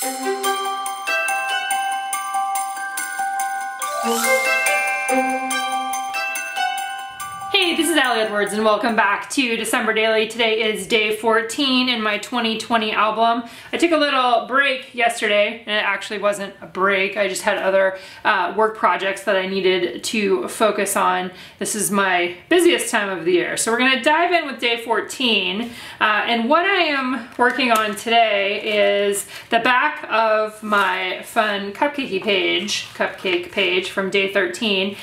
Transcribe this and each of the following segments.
Hey, this is Allie Edwards and welcome back to December Daily. Today is day 14 in my 2020 album. I took a little break yesterday, and it actually wasn't a break. I just had other work projects that I needed to focus on. This is my busiest time of the year. So we're gonna dive in with day 14. And what I am working on today is the back of my fun cupcake page from day 13.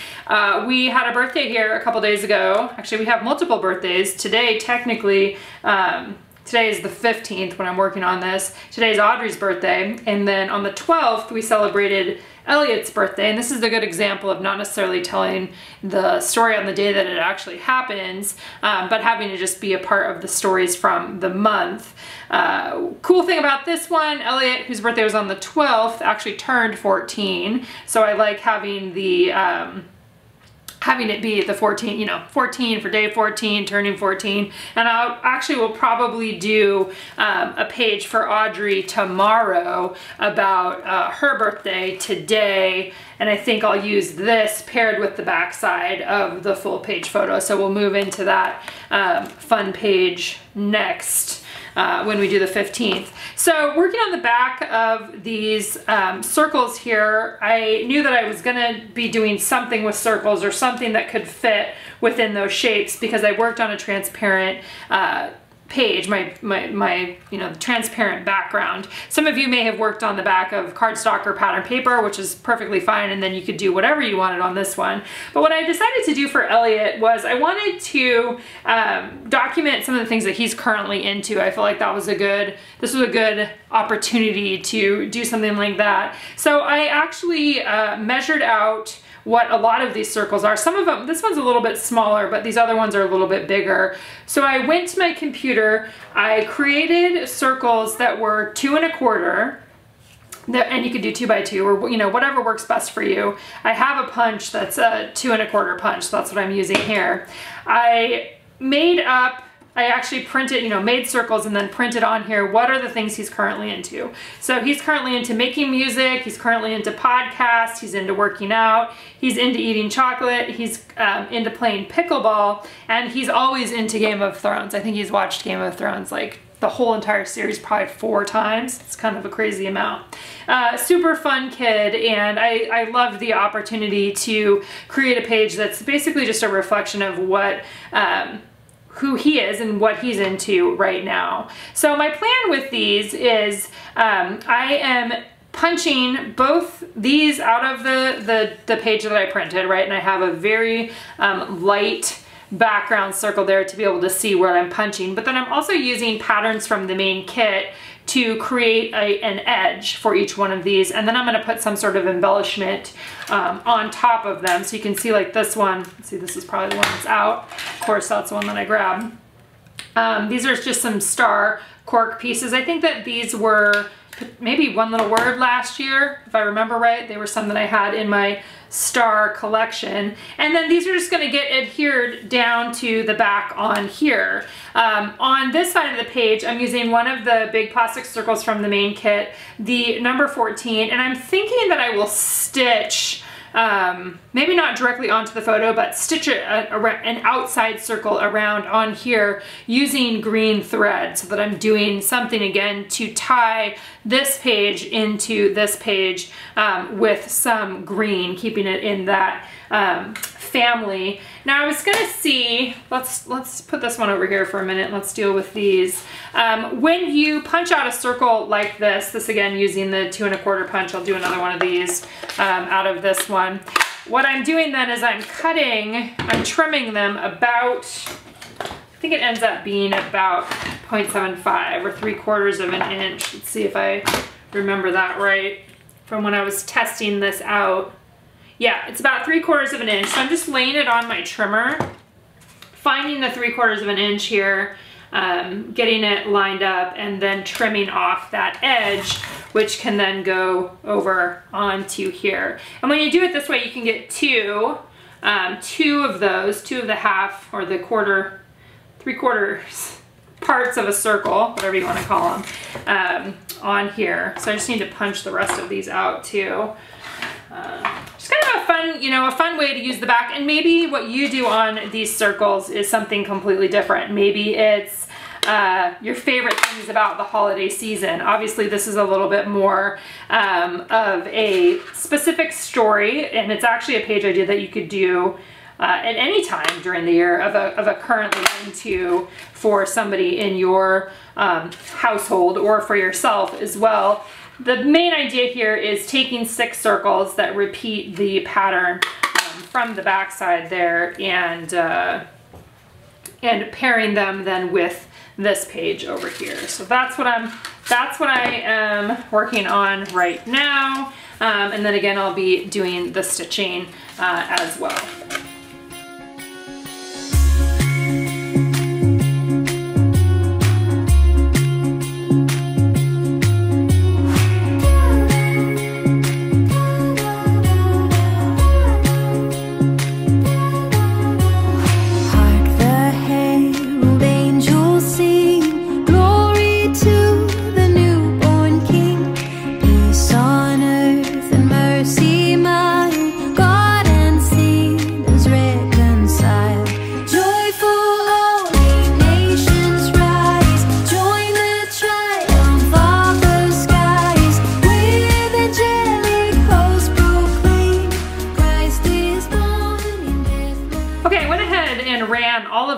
We had a birthday here a couple days ago. Actually, we have multiple birthdays. Today, technically, today is the 15th when I'm working on this. Today is Audrey's birthday. And then on the 12th, we celebrated Elliot's birthday. And this is a good example of not necessarily telling the story on the day that it actually happens, but having to just be a part of the stories from the month. Cool thing about this one, Elliot, whose birthday was on the 12th, actually turned 14. So I like having the having it be the 14, you know, 14 for day 14, turning 14. And I actually will probably do a page for Audrey tomorrow about her birthday today. And I think I'll use this paired with the backside of the full page photo. So we'll move into that fun page next. When we do the 15th. So working on the back of these circles here, I knew that I was gonna be doing something with circles or something that could fit within those shapes because I worked on a transparent page, my you know, transparent background. Some of you may have worked on the back of cardstock or pattern paper, which is perfectly fine, and then you could do whatever you wanted on this one. But what I decided to do for Elliot was I wanted to document some of the things that he's currently into. I feel like that was this was a good opportunity to do something like that. So I actually measured out what a lot of these circles are. Some of them, this one's a little bit smaller, but these other ones are a little bit bigger. So I went to my computer, I created circles that were 2 1/4, and you could do 2 by 2 or, you know, whatever works best for you. I have a punch that's a 2 1/4 punch, so that's what I'm using here. I actually printed, you know, made circles and then printed on here what are the things he's currently into. So he's currently into making music, he's currently into podcasts, he's into working out, he's into eating chocolate, he's into playing pickleball, and he's always into Game of Thrones. I think he's watched Game of Thrones like the whole entire series probably 4 times. It's kind of a crazy amount. Super fun kid, and I loved the opportunity to create a page that's basically just a reflection of what who he is and what he's into right now. So my plan with these is I am punching both these out of the page that I printed, right? And I have a very light background circle there to be able to see where I'm punching. But then I'm also using patterns from the main kit to create an edge for each one of these. And then I'm gonna put some sort of embellishment on top of them. So you can see like this one, see this is probably the one that's out. Of course, that's the one that I grabbed. These are just some star cork pieces. I think that these were maybe One Little Word last year, if I remember right. They were some that I had in my star collection. And then these are just gonna get adhered down to the back on here. On this side of the page, I'm using one of the big plastic circles from the main kit, the number 14, and I'm thinking that I will stitch, maybe not directly onto the photo, but stitch an outside circle around on here using green thread so that I'm doing something again to tie this page into this page with some green, keeping it in that family. Now I was gonna see, let's put this one over here for a minute. Let's deal with these. When you punch out a circle like this again using the 2 1/4 punch, I'll do another one of these out of this one. What I'm doing then is I'm trimming them about, I think it ends up being about 0.75 or 3/4 of an inch. Let's see if I remember that right from when I was testing this out. Yeah, it's about 3/4 of an inch. So I'm just laying it on my trimmer, finding the 3/4 of an inch here, getting it lined up, and then trimming off that edge, which can then go over onto here. And when you do it this way, you can get two of those, 2 of the half or the quarter, 3/4 parts of a circle, whatever you want to call them, on here. So I just need to punch the rest of these out too. Just kind of a fun, you know, a fun way to use the back. And maybe what you do on these circles is something completely different. Maybe it's your favorite things about the holiday season. Obviously, this is a little bit more of a specific story, and it's actually a page idea that you could do at any time during the year of a currently into for somebody in your household or for yourself as well. The main idea here is taking 6 circles that repeat the pattern from the back side there and pairing them then with this page over here. So that's what I am working on right now. And then again, I'll be doing the stitching as well.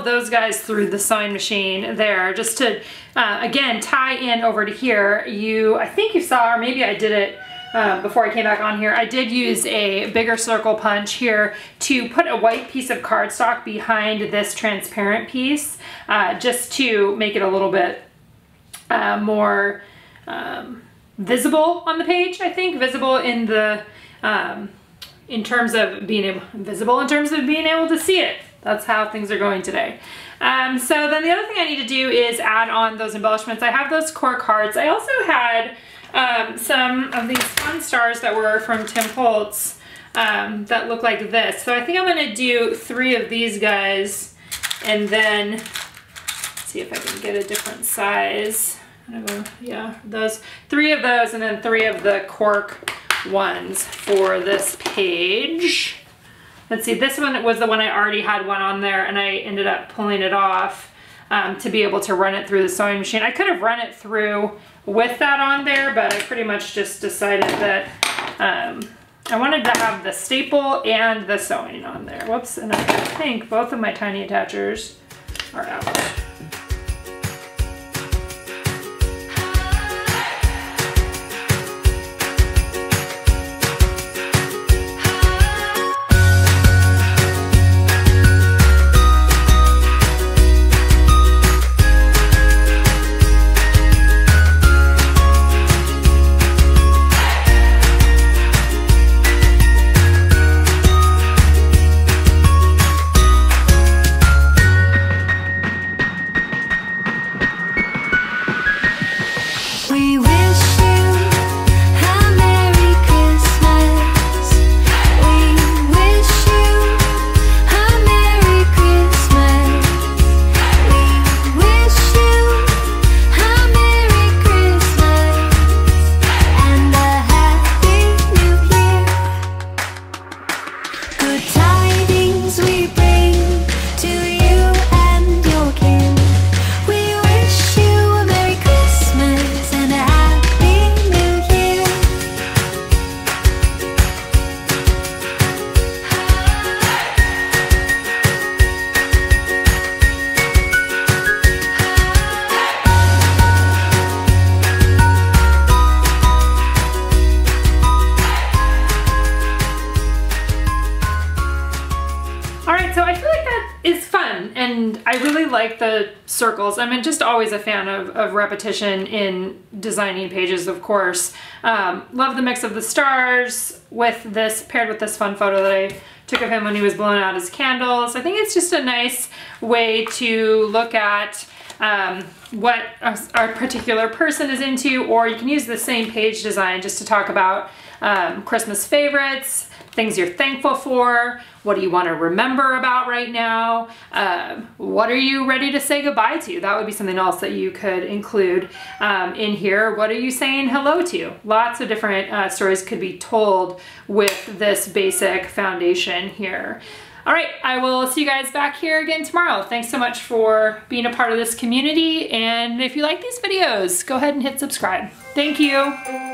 Those guys through the sewing machine there just to again tie in over to here. I think you saw, or maybe I did it before I came back on here, I did use a bigger circle punch here to put a white piece of cardstock behind this transparent piece just to make it a little bit more visible on the page. I think visible in the in terms of being able to see it. That's how things are going today. So then the other thing I need to do is add on those embellishments. I have those cork hearts. I also had some of these fun stars that were from Tim Holtz that look like this. So I think I'm gonna do 3 of these guys and then see if I can get a different size. Yeah, 3 of those and then 3 of the cork ones for this page. Let's see, this one was the one I already had one on there and I ended up pulling it off to be able to run it through the sewing machine. I could have run it through with that on there, but I pretty much just decided that I wanted to have the staple and the sewing on there. Whoops, and I think both of my tiny attachers are out. And I really like the circles. I'm just always a fan of repetition in designing pages, of course. Love the mix of the stars with this, paired with this fun photo that I took of him when he was blowing out his candles. I think it's just a nice way to look at what our particular person is into, or you can use the same page design just to talk about Christmas favorites, things you're thankful for. What do you want to remember about right now? What are you ready to say goodbye to? That would be something else that you could include in here. What are you saying hello to? Lots of different stories could be told with this basic foundation here. All right, I will see you guys back here again tomorrow. Thanks so much for being a part of this community. And if you like these videos, go ahead and hit subscribe. Thank you.